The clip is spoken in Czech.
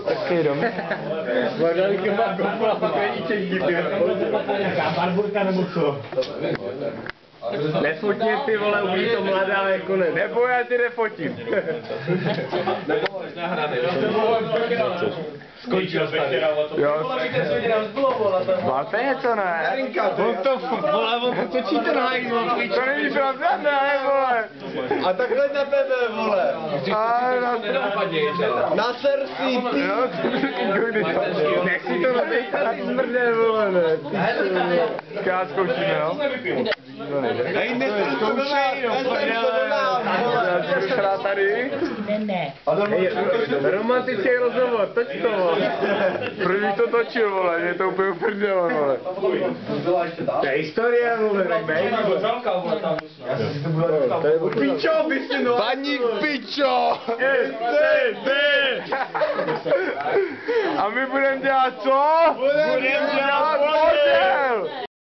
Taky dom. Maďarky má kopla, pak není čeký, ty. Nějaká barburka nebo co? Nefotně ty vole, umí to mladá jako ne. Nebo já ti nefotím. Skončil tady. Jo. Máte něco, ne? On to vole, on to točí ten hajzl, To není pravda, ne, vole. a takhle na tebe, vole. A Na srdci, ty. jo, nech si to Tady smrde, vole, ne. já zkoušíme, jo? Hej, nesem to do nás, Já si budu hrát tady. Ne. Hej, romantický rozhovor, toč to, vole. Proč bych to točil, vole, mě to úplně uprdelo, vole. To je historie, vole, tak bej. Pičo, by si no. Baník pičo! A my budeme dělat co? Budeme dělat